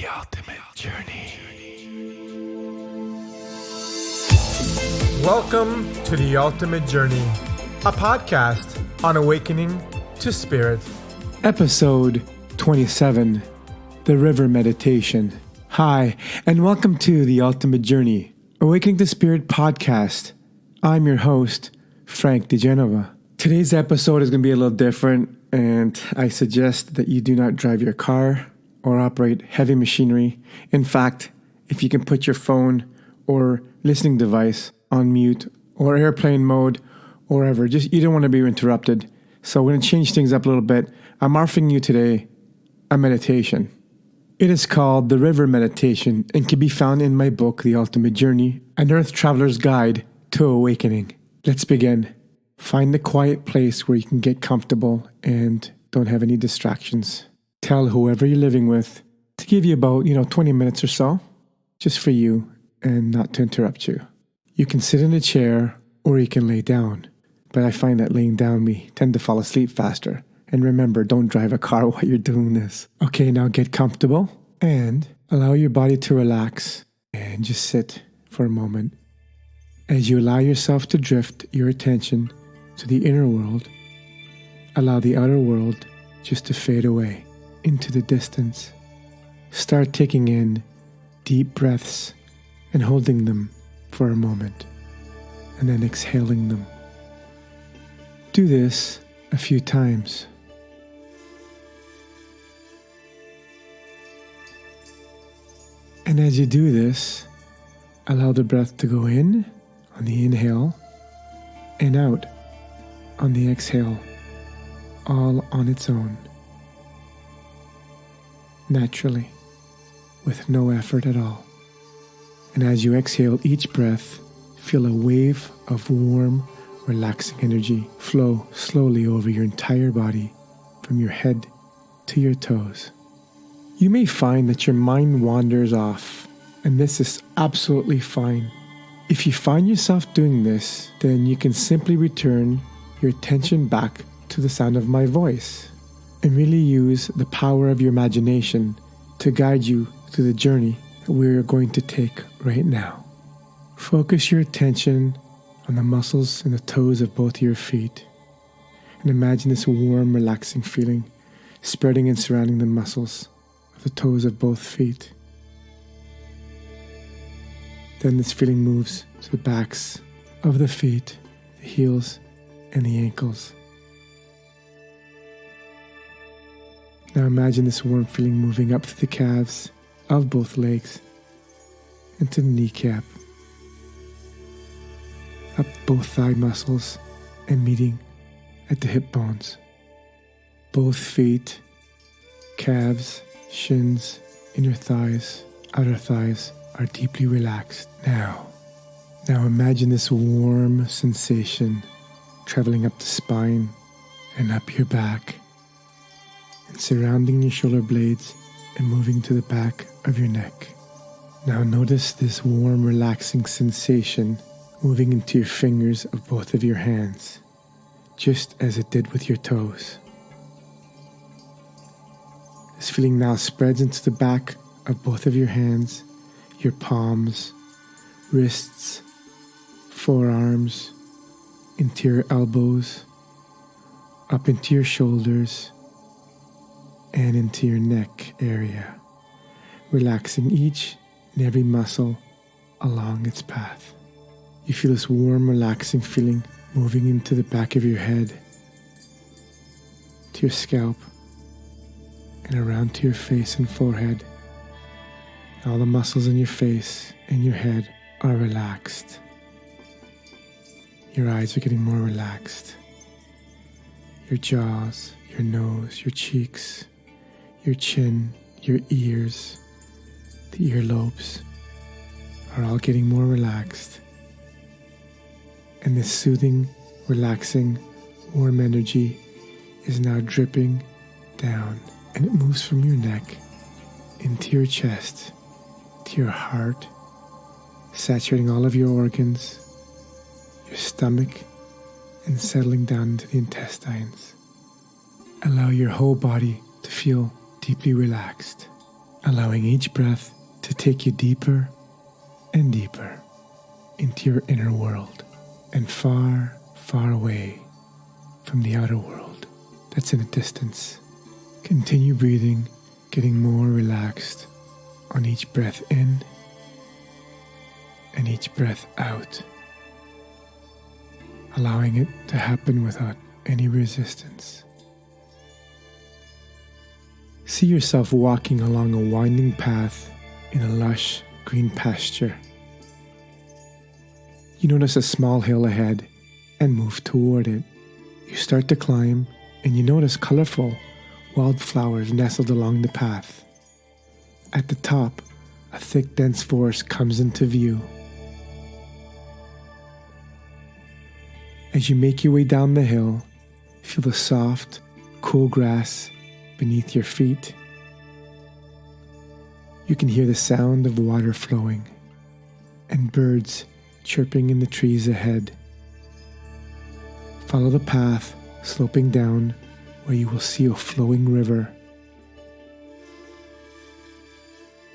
the ultimate journey. Welcome to The Ultimate Journey, a podcast on awakening to spirit. Episode 27, The River Meditation. Hi, and welcome to The Ultimate Journey, Awakening to Spirit podcast. I'm your host, Frank DeGenova. Today's episode is going to be a little different, and I suggest that you do not drive your car or operate heavy machinery. In fact, if you can put your phone or listening device on mute or airplane mode or wherever, you don't want to be interrupted. So we're going to change things up a little bit. I'm offering you today a meditation. It is called The River Meditation and can be found in my book, The Ultimate Journey, An Earth Traveler's Guide to Awakening. Let's begin. Find a quiet place where you can get comfortable and don't have any distractions. Tell whoever you're living with to give you about, 20 minutes or so, just for you and not to interrupt you. You can sit in a chair or you can lay down, but I find that laying down we tend to fall asleep faster. And remember, don't drive a car while you're doing this. Okay, now get comfortable and allow your body to relax and just sit for a moment. As you allow yourself to drift your attention to the inner world, allow the outer world just to fade away into the distance. Start taking in deep breaths and holding them for a moment, and then exhaling them. Do this a few times. And as you do this, allow the breath to go in on the inhale and out on the exhale, all on its own, naturally, with no effort at all. And as you exhale each breath, feel a wave of warm, relaxing energy flow slowly over your entire body, from your head to your toes. You may find that your mind wanders off, and this is absolutely fine. If you find yourself doing this, then you can simply return your attention back to the sound of my voice and really use the power of your imagination to guide you through the journey that we're going to take right now. Focus your attention on the muscles and the toes of both your feet, and imagine this warm, relaxing feeling spreading and surrounding the muscles of the toes of both feet. Then this feeling moves to the backs of the feet, the heels, and the ankles. Now imagine this warm feeling moving up to the calves of both legs and to the kneecap, up both thigh muscles and meeting at the hip bones. Both feet, calves, shins, inner thighs, outer thighs are deeply relaxed. Now imagine this warm sensation traveling up the spine and up your back and surrounding your shoulder blades and moving to the back of your neck. Now notice this warm, relaxing sensation moving into your fingers of both of your hands, just as it did with your toes. This feeling now spreads into the back of both of your hands, your palms, wrists, forearms, into your elbows, up into your shoulders, and into your neck area, relaxing each and every muscle along its path. You feel this warm, relaxing feeling moving into the back of your head, to your scalp, and around to your face and forehead. All the muscles in your face and your head are relaxed. Your eyes are getting more relaxed. Your jaws, your nose, your cheeks, your chin, your ears, the earlobes are all getting more relaxed. And this soothing, relaxing, warm energy is now dripping down, and it moves from your neck into your chest, to your heart, saturating all of your organs, your stomach, and settling down into the intestines. Allow your whole body to feel deeply relaxed. allowing each breath to take you deeper and deeper into your inner world and far, far away from the outer world that's in a distance. Continue breathing, getting more relaxed on each breath in and each breath out, allowing it to happen without any resistance. See yourself walking along a winding path in a lush green pasture. You notice a small hill ahead and move toward it. You start to climb and you notice colorful wildflowers nestled along the path. At the top, a thick, dense forest comes into view. As you make your way down the hill, feel the soft, cool grass beneath your feet. You can hear the sound of water flowing and birds chirping in the trees ahead. Follow the path sloping down where you will see a flowing river.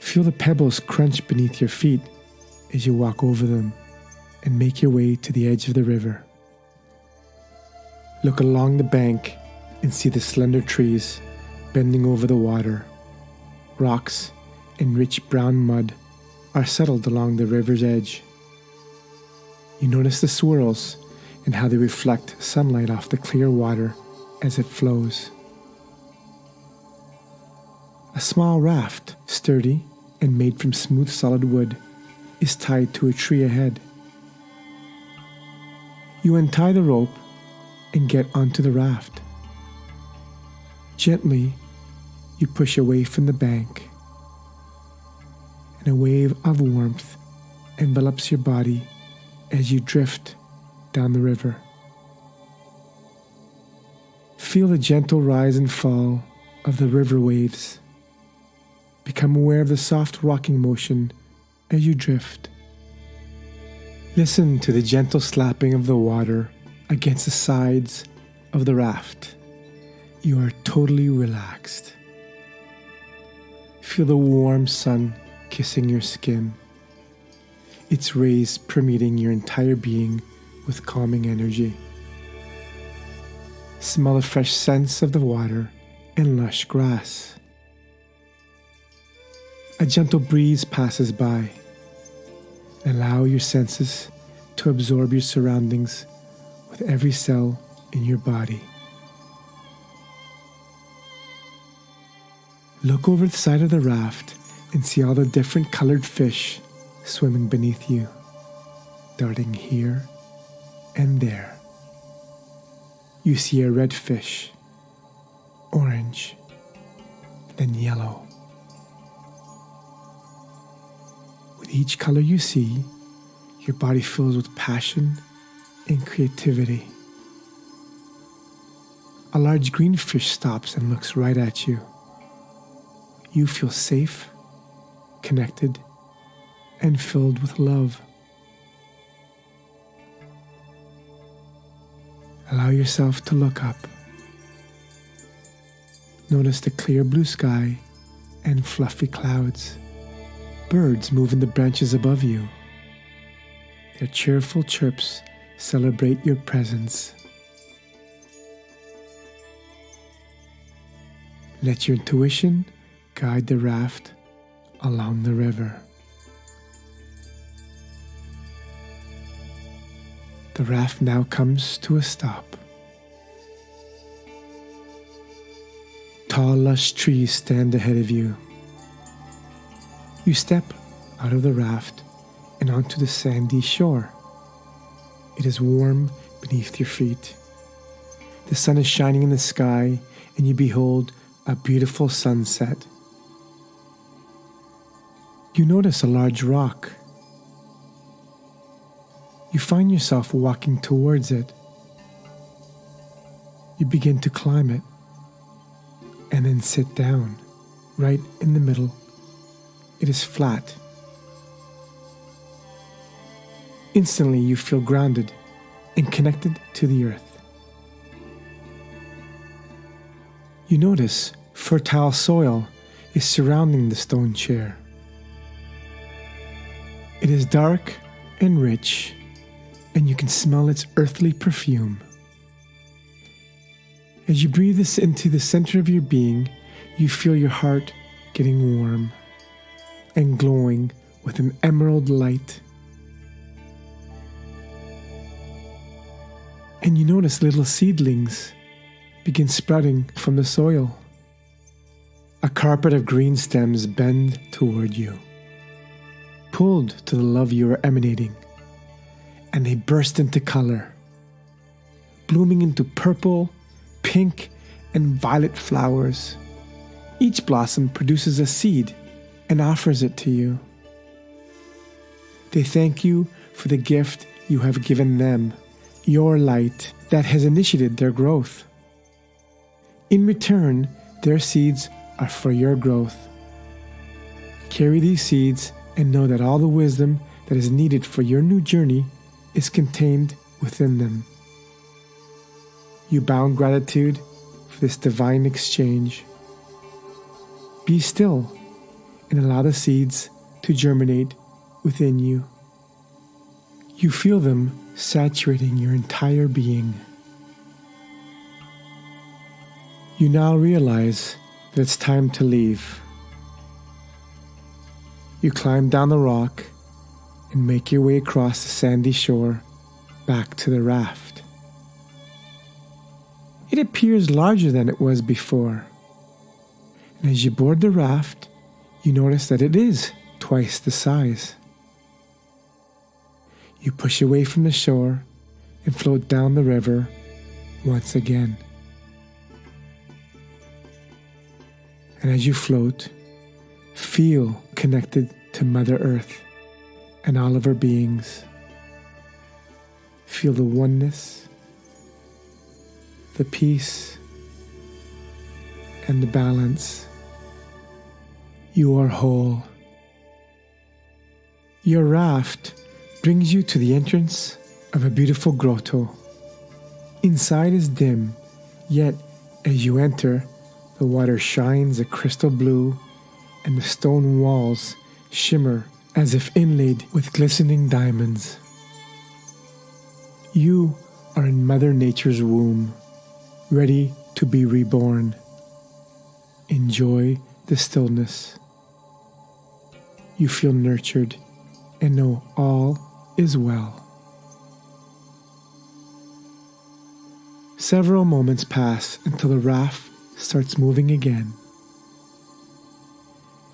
Feel the pebbles crunch beneath your feet as you walk over them and make your way to the edge of the river. Look along the bank and see the slender trees bending over the water. Rocks and rich brown mud are settled along the river's edge. You notice the swirls and how they reflect sunlight off the clear water as it flows. A small raft, sturdy and made from smooth solid wood, is tied to a tree ahead. You untie the rope and get onto the raft. Gently, you push away from the bank, and a wave of warmth envelops your body as you drift down the river. Feel the gentle rise and fall of the river waves. Become aware of the soft rocking motion as you drift. Listen to the gentle slapping of the water against the sides of the raft. You are totally relaxed. Feel the warm sun kissing your skin, its rays permeating your entire being with calming energy. Smell the fresh scents of the water and lush grass. A gentle breeze passes by. Allow your senses to absorb your surroundings with every cell in your body. Look over the side of the raft and see all the different colored fish swimming beneath you, darting here and there. You see a red fish, orange, then yellow. With each color you see, your body fills with passion and creativity. A large green fish stops and looks right at you. You feel safe, connected, and filled with love. Allow yourself to look up. Notice the clear blue sky and fluffy clouds. Birds move in the branches above you. Their cheerful chirps celebrate your presence. Let your intuition guide the raft along the river. The raft now comes to a stop. Tall, lush trees stand ahead of you. You step out of the raft and onto the sandy shore. It is warm beneath your feet. The sun is shining in the sky, and you behold a beautiful sunset. You notice a large rock. You find yourself walking towards it. You begin to climb it, and then sit down, right in the middle. It is flat. Instantly, you feel grounded and connected to the earth. You notice fertile soil is surrounding the stone chair. It is dark and rich, and you can smell its earthly perfume. As you breathe this into the center of your being, you feel your heart getting warm and glowing with an emerald light. And you notice little seedlings begin sprouting from the soil. A carpet of green stems bend toward you, pulled to the love you are emanating, and they burst into color, blooming into purple, pink, and violet flowers. Each blossom produces a seed and offers it to you. They thank you for the gift you have given them, your light that has initiated their growth. In return, their seeds are for your growth. Carry these seeds and know that all the wisdom that is needed for your new journey is contained within them. You bow in gratitude for this divine exchange. Be still and allow the seeds to germinate within you. You feel them saturating your entire being. You now realize that it's time to leave. You climb down the rock and make your way across the sandy shore back to the raft. It appears larger than it was before. And as you board the raft, you notice that it is twice the size. You push away from the shore and float down the river once again. And as you float, feel connected to Mother Earth and all of her beings. Feel the oneness, the peace, and the balance. You are whole. Your raft brings you to the entrance of a beautiful grotto. Inside is dim, yet as you enter, the water shines a crystal blue and the stone walls shimmer as if inlaid with glistening diamonds. You are in Mother Nature's womb, ready to be reborn. Enjoy the stillness. You feel nurtured and know all is well. Several moments pass until the raft starts moving again.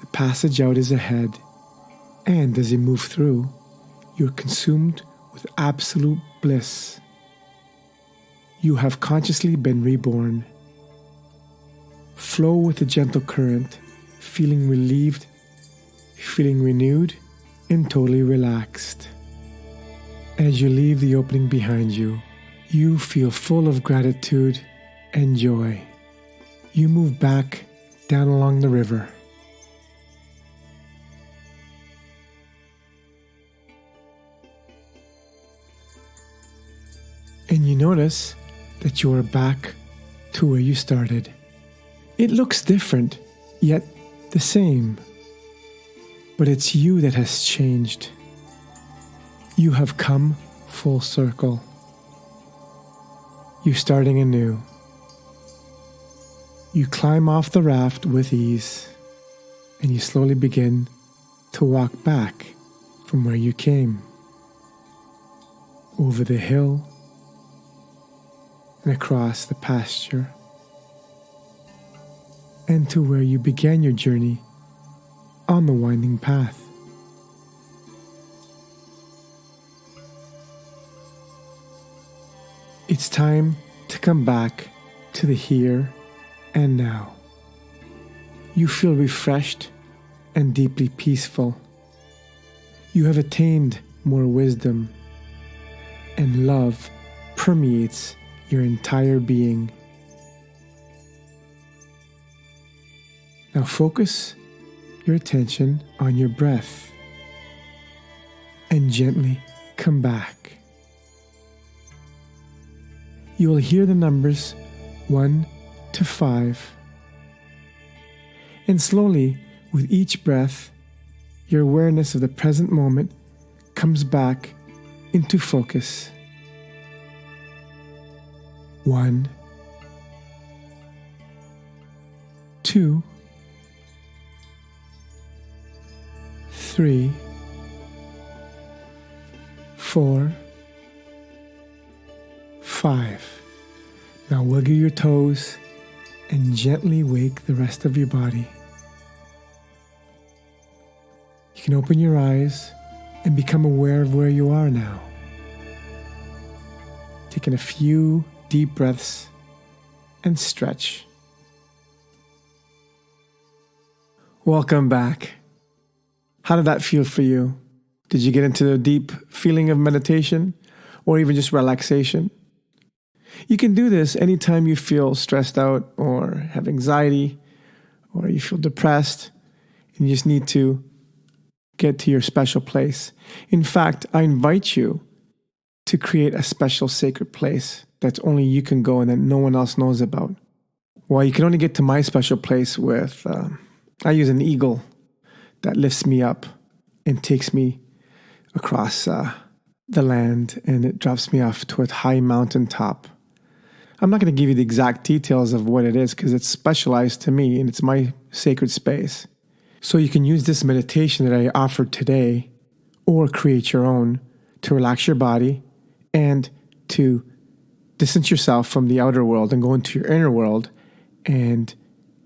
The passage out is ahead, and as you move through, you are consumed with absolute bliss. You have consciously been reborn. Flow with the gentle current, feeling relieved, feeling renewed, and totally relaxed. As you leave the opening behind you, you feel full of gratitude and joy. You move back down along the river. And you notice that you are back to where you started. It looks different, yet the same. But it's you that has changed. You have come full circle. You're starting anew. You climb off the raft with ease, and you slowly begin to walk back from where you came, over the hill and across the pasture, and to where you began your journey on the winding path. It's time to come back to the here and now. You feel refreshed and deeply peaceful. You have attained more wisdom, and love permeates your entire being. Now focus your attention on your breath and gently come back. You will hear the numbers 1 to 5. And slowly, with each breath, your awareness of the present moment comes back into focus. 1, 2, 3, 4, 5. Now wiggle your toes and gently wake the rest of your body. You can open your eyes and become aware of where you are now. Taking a few deep breaths and stretch. Welcome back. How did that feel for you? Did you get into the deep feeling of meditation or even just relaxation? You can do this anytime you feel stressed out or have anxiety or you feel depressed and you just need to get to your special place. In fact, I invite you to create a special sacred place that only you can go and that no one else knows about. Well, you can only get to my special place with, I use an eagle that lifts me up and takes me across the land, and it drops me off to a high mountain top. I'm not going to give you the exact details of what it is because it's specialized to me and it's my sacred space. So you can use this meditation that I offered today or create your own to relax your body and to distance yourself from the outer world and go into your inner world and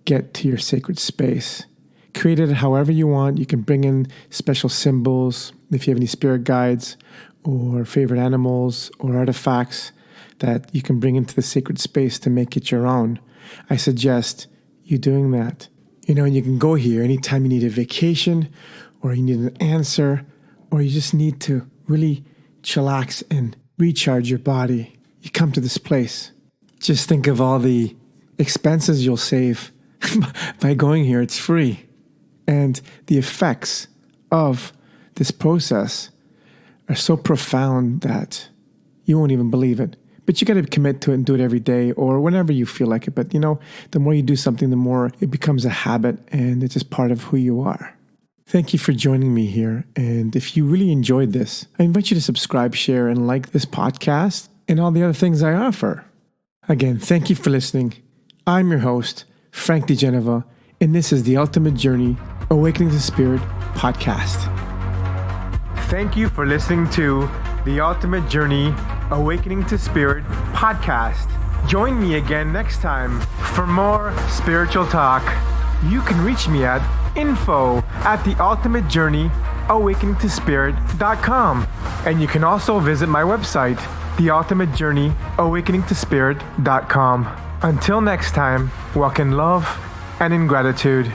get to your sacred space. Create it however you want. You can bring in special symbols if you have any spirit guides or favorite animals or artifacts that you can bring into the sacred space to make it your own. I suggest you doing that. And you can go here anytime you need a vacation or you need an answer or you just need to really chillax and recharge your body. You come to this place. Just think of all the expenses you'll save by going here. It's free. And the effects of this process are so profound that you won't even believe it. But you got to commit to it and do it every day or whenever you feel like it. But the more you do something, the more it becomes a habit and it's just part of who you are. Thank you for joining me here. And if you really enjoyed this, I invite you to subscribe, share, and like this podcast and all the other things I offer. Again, thank you for listening. I'm your host, Frank DeGeneva, and this is the Ultimate Journey Awakening to Spirit podcast. Thank you for listening to the Ultimate Journey Awakening to Spirit podcast. Join me again next time for more spiritual talk. You can reach me at info@theultimatejourneyawakeningtospirit.com. And you can also visit my website, theultimatejourneyawakeningtospirit.com. Until next time, walk in love and in gratitude.